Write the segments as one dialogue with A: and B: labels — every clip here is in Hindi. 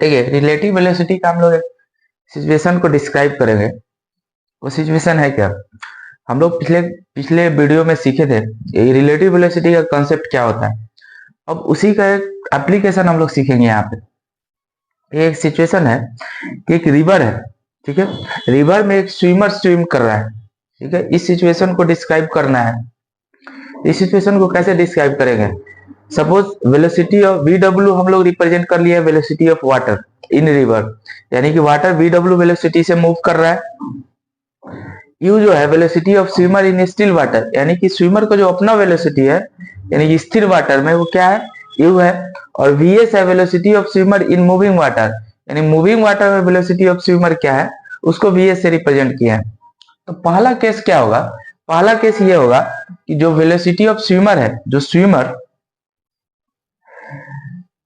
A: ठीक है। रिलेटिव वेलोसिटी का हम लोग एक सिचुएशन को डिस्क्राइब करेंगे। वो सिचुएशन है क्या, हम लोग पिछले पिछले वीडियो में सीखे थे रिलेटिव वेलोसिटी का कॉन्सेप्ट क्या होता है। अब उसी का एक एप्लीकेशन हम लोग सीखेंगे यहाँ पे। ये एक सिचुएशन है कि एक रिवर है, ठीक है। रिवर में एक स्विमर स्विम कर रहा है, ठीक है। इस सिचुएशन को डिस्क्राइब करना है। इस सिचुएशन को कैसे डिस्क्राइब करेंगे, suppose velocity of V W हम लोग रिप्रेजेंट कर लिया velocity of water in river, यानी कि वाटर वी डब्ल्यू वेलोसिटी से मूव कर रहा है। यू जो है velocity of swimmer in still water, यानी कि स्विमर का जो अपना वेलोसिटी है यानी कि स्थिर वाटर में वो क्या है, यू है। और वीएस है velocity of swimmer in moving water, यानी मूविंग वाटर में वेलोसिटी ऑफ स्विमर क्या है, उसको वीएस से रिप्रेजेंट किया है। तो पहला केस क्या होगा, पहला केस ये होगा कि जो वेलोसिटी ऑफ स्विमर है, जो स्विमर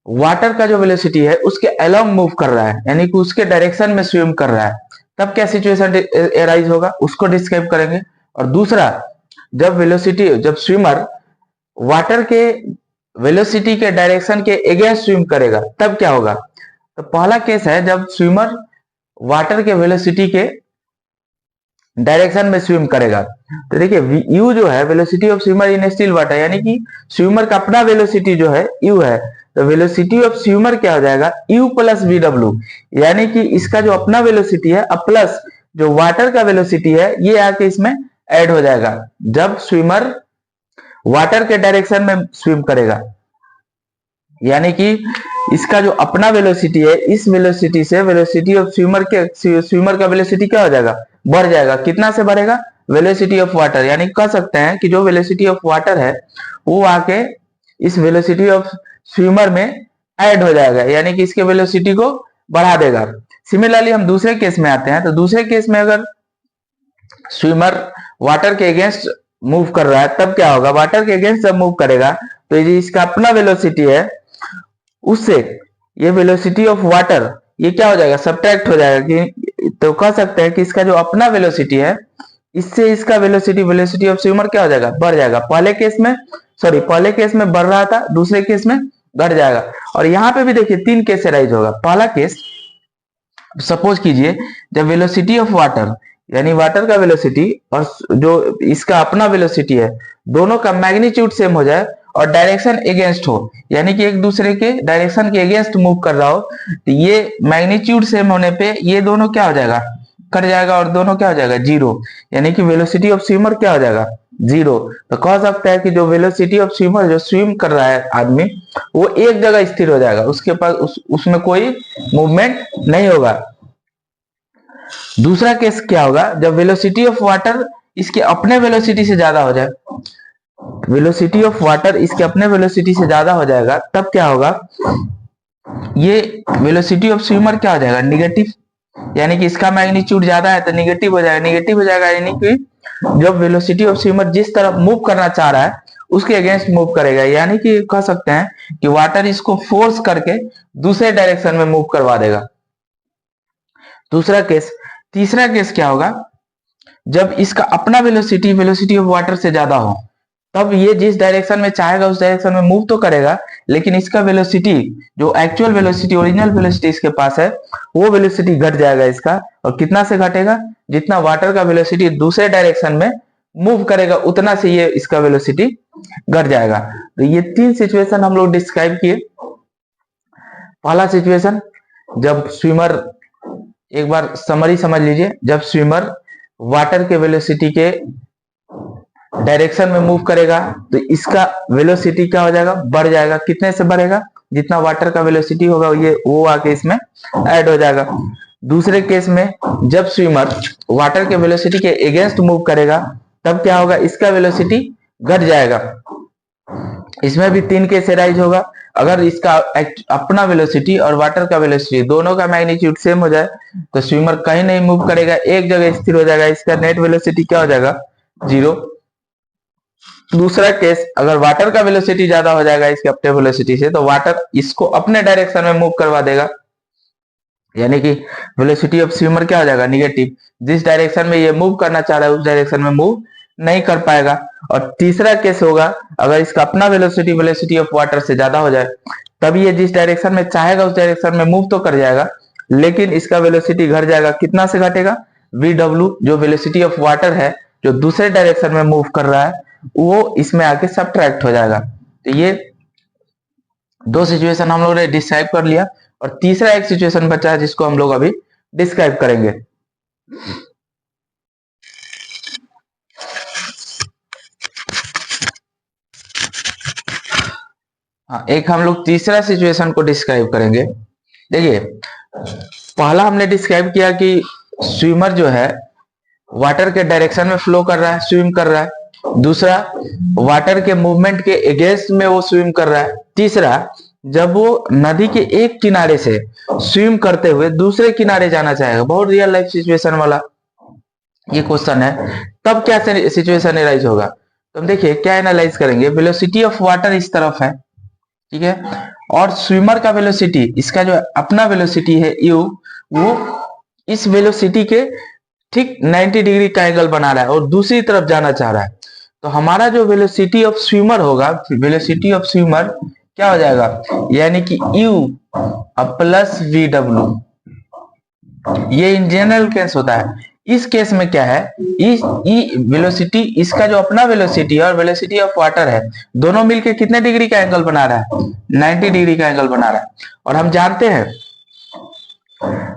A: वाटर का जो वेलोसिटी है उसके अलोंग मूव कर रहा है, यानी कि उसके डायरेक्शन में स्विम कर रहा है, तब क्या सिचुएशन एराइज होगा उसको डिस्क्राइब करेंगे। और दूसरा, जब स्विमर वाटर के वेलोसिटी के डायरेक्शन के अगेंस्ट स्विम करेगा तब क्या होगा। तो पहला केस है जब स्विमर वाटर के वेलोसिटी के डायरेक्शन में स्विम करेगा। तो देखिए यू जो है velocity of swimmer in still water, यानी कि स्विमर का अपना वेलोसिटी जो है यू है। तो वेलोसिटी ऑफ स्विमर क्या हो जाएगा, यू प्लस वी डब्ल्यू, यानी कि इसका जो अपना वेलोसिटी है अब प्लस जो वाटर का वेलोसिटी है ये आके इसमें ऐड हो जाएगा जब स्विमर वाटर के डायरेक्शन में स्विम करेगा। यानी कि इसका जो अपना वेलोसिटी है इस वेलोसिटी से वेलोसिटी ऑफ स्विमर का वेलोसिटी क्या हो जाएगा, बढ़ जाएगा। कितना से बढ़ेगा, वेलोसिटी ऑफ वाटर, यानी कह सकते हैं कि जो वेलोसिटी ऑफ वाटर है वो आके इस वेलोसिटी ऑफ स्विमर में ऐड हो जाएगा, यानी कि इसके वेलोसिटी को बढ़ा देगा। सिमिलरली हम दूसरे केस में आते हैं। तो दूसरे केस में अगर स्विमर वाटर के अगेंस्ट मूव कर रहा है तब क्या होगा, वाटर के अगेंस्ट जब मूव करेगा तो ये इसका अपना वेलोसिटी है उससे ये वेलोसिटी ऑफ वाटर ये क्या हो जाएगा, सब्ट्रैक्ट हो जाएगा कि तो कह सकते हैं कि इसका जो अपना वेलोसिटी है इससे इसका वेलोसिटी ऑफ स्विमर क्या हो जाएगा, बढ़ जाएगा। पहले केस में बढ़ रहा था, दूसरे केस में घट जाएगा। और यहाँ पे भी देखिए तीन केस राइज होगा। पहला केस, सपोज कीजिए जब वेलोसिटी ऑफ वाटर यानी वाटर का वेलोसिटी और जो इसका अपना वेलोसिटी है दोनों का मैग्नीट्यूड सेम हो जाए और डायरेक्शन अगेंस्ट हो, यानी कि एक दूसरे के डायरेक्शन के अगेंस्ट मूव कर रहा हो, तो ये मैग्नीट्यूड सेम होने पे ये दोनों क्या हो जाएगा, कट जाएगा और दोनों क्या हो जाएगा, जीरो, यानी कि वेलोसिटी ऑफ स्विमर क्या हो जाएगा, जीरो। तो कह सकता है कि जो वेलोसिटी ऑफ स्विमर जो स्विम कर रहा है आदमी वो एक जगह स्थिर हो जाएगा, उसके पास उसमें कोई मूवमेंट नहीं होगा। दूसरा केस क्या होगा, जब वेलोसिटी ऑफ वाटर इसके अपने वेलोसिटी से ज्यादा हो जाए, वेलोसिटी ऑफ वाटर इसके अपने वेलोसिटी से ज्यादा हो जाएगा तब क्या होगा, ये वेलोसिटी ऑफ स्विमर क्या हो जाएगा, निगेटिव, यानी कि इसका मैग्नीट्यूड ज्यादा है तो निगेटिव हो जाएगा, निगेटिव हो जाएगा, यानी कि जब वेलोसिटी ऑफ स्विमर जिस तरफ मूव करना चाह रहा है उसके अगेंस्ट मूव करेगा, यानी कि कह सकते हैं कि वाटर इसको फोर्स करके दूसरे डायरेक्शन में मूव करवा देगा। दूसरा केस। तीसरा केस क्या होगा, जब इसका अपना वेलोसिटी ऑफ वाटर से ज्यादा हो तब ये जिस डायरेक्शन में चाहेगा उस डायरेक्शन में मूव तो करेगा, लेकिन इसका वेलोसिटी जो एक्चुअल वेलोसिटी ओरिजिनल वेलोसिटी इसके पास है वो वेलोसिटी घट जाएगा इसका। और कितना से घटेगा, जितना वाटर का वेलोसिटी दूसरे डायरेक्शन में मूव करेगा उतना से ये इसका वेलोसिटी घट जाएगा। तो ये तीन सिचुएशन हम लोग डिस्क्राइब किए। पहला सिचुएशन जब स्विमर, एक बार समरी समझ लीजिए, जब स्विमर वाटर के वेलोसिटी के डायरेक्शन में मूव करेगा तो इसका वेलोसिटी क्या हो जाएगा, बढ़ जाएगा। कितने से बढ़ेगा, जितना वाटर का वेलोसिटी होगा ये वो आके इसमें ऐड हो जाएगा। दूसरे केस में जब स्विमर वाटर के वेलोसिटी के अगेंस्ट मूव करेगा तब क्या होगा, इसका वेलोसिटी घट जाएगा। इसमें भी तीन केस राइज होगा। अगर इसका अपना वेलोसिटी और वाटर का वेलोसिटी दोनों का मैग्नीट्यूड सेम हो जाए तो स्विमर कहीं नहीं मूव करेगा, एक जगह स्थिर हो जाएगा, इसका नेट वेलोसिटी क्या हो जाएगा, जीरो। दूसरा केस, अगर वाटर का वेलोसिटी ज्यादा हो जाएगा इसके अपने वेलोसिटी से तो वाटर इसको अपने डायरेक्शन में मूव करवा देगा, यानी कि वेलोसिटी ऑफ स्विमर क्या हो जाएगा, निगेटिव। जिस डायरेक्शन में ये मूव करना चाह रहा है उस डायरेक्शन में मूव नहीं कर पाएगा। और तीसरा केस होगा, अगर इसका अपना वेलोसिटी ऑफ वाटर से ज्यादा हो जाए तब ये जिस डायरेक्शन में चाहेगा उस डायरेक्शन में मूव तो कर जाएगा, लेकिन इसका वेलोसिटी घट जाएगा। कितना से घटेगा? VW जो वेलोसिटी ऑफ वाटर है, जो दूसरे डायरेक्शन में मूव कर रहा है, वो इसमें आके सबट्रैक्ट हो जाएगा। तो ये दो सिचुएशन हम लोगों ने डिस्क्राइब कर लिया, और तीसरा एक सिचुएशन बचा है जिसको हम लोग अभी डिस्क्राइब करेंगे। हाँ, एक हम लोग तीसरा सिचुएशन को डिस्क्राइब करेंगे। देखिए, पहला हमने डिस्क्राइब किया कि स्विमर जो है वाटर के डायरेक्शन में फ्लो कर रहा है, स्विम कर रहा है। दूसरा, वाटर के मूवमेंट के अगेंस्ट में वो स्विम कर रहा है। तीसरा, जब वो नदी के एक किनारे से स्विम करते हुए दूसरे किनारे जाना चाहेगा, बहुत रियल लाइफ सिचुएशन वाला ये क्वेश्चन है, तब क्या सिचुएशन एराइज होगा? तो हम देखिए क्या एनालाइज करेंगे। वेलोसिटी ऑफ वाटर इस तरफ है, ठीक है, और स्विमर का वेलोसिटी, इसका जो अपना वेलोसिटी है u, वो इस वेलोसिटी के ठीक 90 डिग्री का एंगल बना रहा है और दूसरी तरफ जाना चाह रहा है। तो हमारा जो वेलोसिटी ऑफ स्विमर होगा, वेलोसिटी ऑफ स्विमर क्या हो जाएगा? यानी कि u प्लस VW। ये इन जनरल केस होता है। इस केस में क्या है, इस वेलोसिटी, इसका जो अपना वेलोसिटी है और वेलोसिटी ऑफ वाटर है, दोनों मिलके कितने डिग्री का एंगल बना रहा है? 90 डिग्री का एंगल बना रहा है। और हम जानते हैं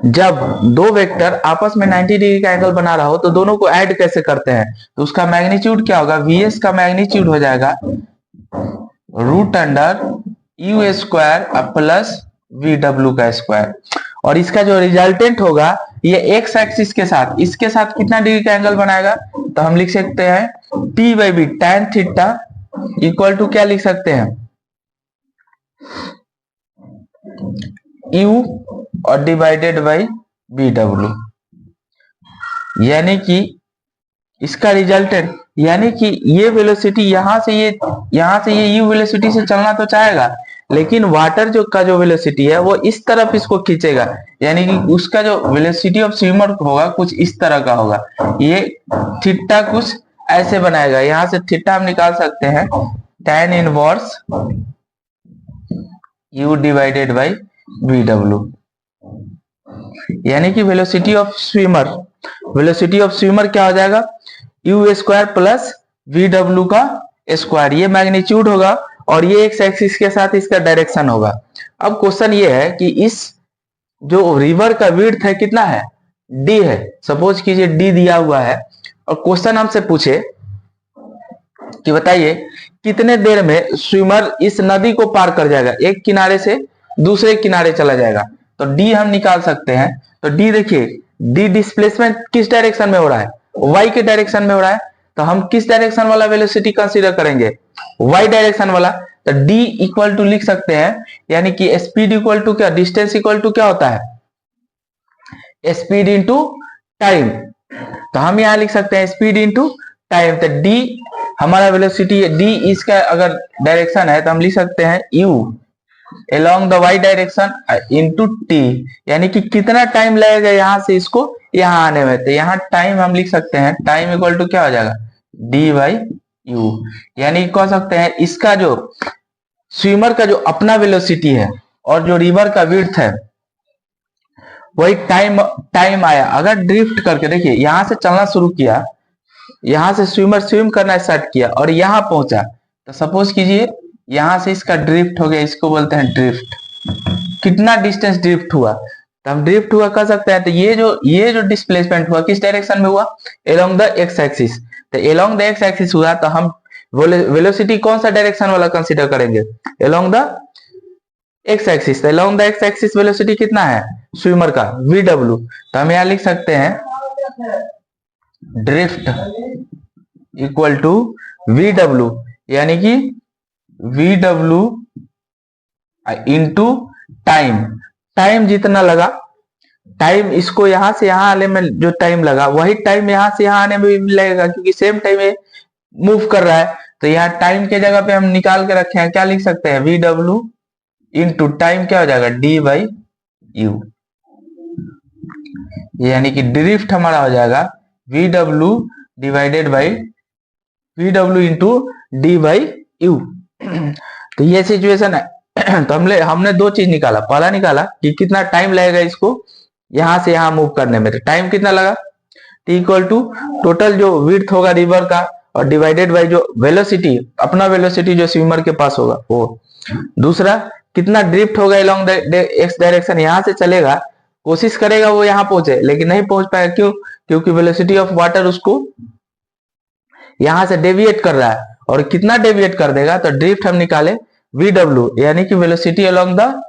A: जब दो वेक्टर आपस में 90 डिग्री का एंगल बना रहा हो तो दोनों को ऐड कैसे करते हैं? तो उसका मैग्नीट्यूड क्या होगा? VS का मैग्नीट्यूड हो जाएगा √u² प्लस VW का स्क्वायर। और इसका जो रिजल्टेंट होगा ये एक्स एक्सिस के साथ, इसके साथ कितना डिग्री का एंगल बनाएगा? तो हम लिख सकते हैं T/B tan theta equal to क्या लिख सकते हैं? U और डिवाइडेड बाई VW। यानी कि इसका रिजल्टेंट, यानी कि ये वेलोसिटी यहां से ये u वेलोसिटी से चलना तो चाहेगा, लेकिन वाटर जो वेलोसिटी है वो इस तरफ इसको खींचेगा। यानी कि उसका जो वेलोसिटी ऑफ स्विमर होगा कुछ इस तरह का होगा। ये थीटा कुछ ऐसे बनाएगा। यहां से थीटा हम निकाल सकते हैं tan inverse u divided by VW। यानी कि वेलोसिटी ऑफ स्विमर क्या हो जाएगा? u² प्लस VW का स्क्वायर। ये मैग्नीट्यूड होगा और ये एक्स एक्सिस के साथ इसका डायरेक्शन होगा। अब क्वेश्चन ये है कि इस जो रिवर का विड्थ है कितना है? d है। सपोज कीजिए d दिया हुआ है और क्वेश्चन हमसे पूछे कि बताइए कितने देर में स्विमर इस नदी को पार कर जाएगा, एक किनारे से दूसरे किनारे चला जाएगा। तो d हम निकाल सकते हैं। तो d देखिए, d डिस्प्लेसमेंट किस डायरेक्शन में हो रहा है? y के डायरेक्शन में हो रहा है। तो हम किस डायरेक्शन वाला वेलोसिटी कंसीडर करेंगे? y डायरेक्शन वाला। तो d इक्वल टू लिख सकते हैं, यानी कि स्पीड इक्वल टू क्या, डिस्टेंस इक्वल टू क्या होता है? Speed into time. तो हम यहां लिख सकते हैं स्पीड इंटू टाइम। तो d हमारा वेलोसिटी है, d इसका अगर डायरेक्शन है तो हम लिख सकते हैं u along the y direction into t, यानी कि कितना टाइम लगेगा यहां से इसको यहां आने में। तो यहां टाइम हम लिख सकते हैं, टाइम इक्वल टू क्या हो जाएगा? d/u। यानी कह सकते हैं इसका जो स्विमर का जो अपना वेलोसिटी है और जो रिवर का विड्थ है वही टाइम आया। अगर ड्रिफ्ट करके देखिए, यहां से चलना शुरू किया, यहां से स्विमर स्विम करना स्टार्ट किया और यहां पहुंचा, तो सपोज कीजिए यहां से इसका ड्रिफ्ट हो गया, इसको बोलते हैं ड्रिफ्ट। कितना डिस्टेंस ड्रिफ्ट हुआ? तो हम ड्रिफ्ट हुआ कह सकते हैं। तो ये जो डिस्प्लेसमेंट हुआ किस डायरेक्शन में हुआ? Along the x axis. तो एलोंग द एक्स एक्सिस हुआ तो हम वेलोसिटी कौन सा डायरेक्शन वाला कंसीडर करेंगे? Along the x axis. Along the x axis velocity कितना है स्विमर का? VW। तो हम यहां लिख सकते हैं ड्रिफ्ट इक्वल टू VW, यानी कि VW इंटू टाइम। टाइम जितना लगा, टाइम इसको यहां से यहां आने में जो टाइम लगा वही टाइम यहां से यहां आने में भी लगेगा, क्योंकि सेम टाइम ये मूव कर रहा है। तो यहाँ टाइम के जगह पे हम निकाल के रखे हैं, क्या लिख सकते हैं? VW इंटू टाइम क्या हो जाएगा? d/u। यानी कि ड्रिफ्ट हमारा हो जाएगा VW divided by VW into d/u। तो ये सिचुएशन है तो हमने दो चीज निकाला। पहला निकाला कि कितना टाइम लगेगा इसको यहां से यहां मूव करने में। टाइम कितना लगा, टी इक्वल टू टोटल जो विड्थ होगा रिवर का और डिवाइडेड बाय जो वेलोसिटी, अपना वेलोसिटी जो स्विमर के पास होगा वो। दूसरा कितना ड्रिफ्ट होगा अलोंग द एक्स डायरेक्शन, यहां से चलेगा, कोशिश करेगा वो यहां पहुंचे लेकिन नहीं पहुंच पाएगा। क्यों? क्योंकि वेलोसिटी ऑफ वाटर उसको यहां से डेविएट कर रहा है। और कितना डेविएट कर देगा, तो ड्रिफ्ट हम निकाले VW यानी कि velocity along the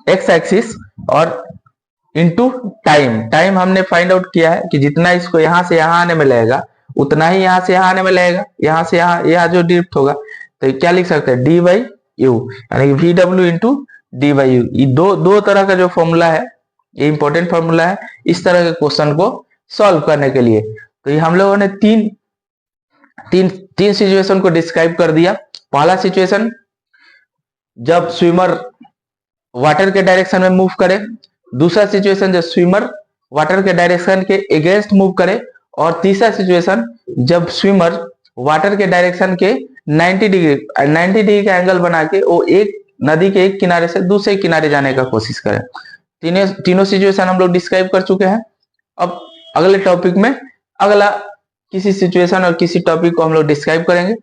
A: x axis और इनटू टाइम। टाइम हमने फाइंड आउट किया है कि जितना इसको यहां से यहां आने में लगेगा उतना ही यहां से यहां आने में लगेगा, यहां से यहां जो ड्रिफ्ट होगा। तो क्या लिख सकते हैं, डी बाई यू यानी कि VW into D by you. ये दो तरह का जो फॉर्मूला है, ये इंपॉर्टेंट फॉर्मूला है इस तरह के क्वेश्चन को सॉल्व करने के लिए। तो ये हम लोगों ने तीन सिचुएशन को डिस्क्राइब कर दिया। पहला सिचुएशन जब स्विमर वाटर के डायरेक्शन में मूव करे, दूसरा सिचुएशन जब स्विमर वाटर के डायरेक्शन के अगेंस्ट मूव करे, और तीसरा सिचुएशन जब स्विमर वाटर के डायरेक्शन के 90 डिग्री का एंगल बना के वो एक नदी के एक किनारे से दूसरे किनारे जाने का कोशिश करे। तीनों सिचुएशन हम लोग डिस्क्राइब कर चुके हैं। अब अगले टॉपिक में अगला किसी सिचुएशन और किसी टॉपिक को हम लोग डिस्क्राइब करेंगे।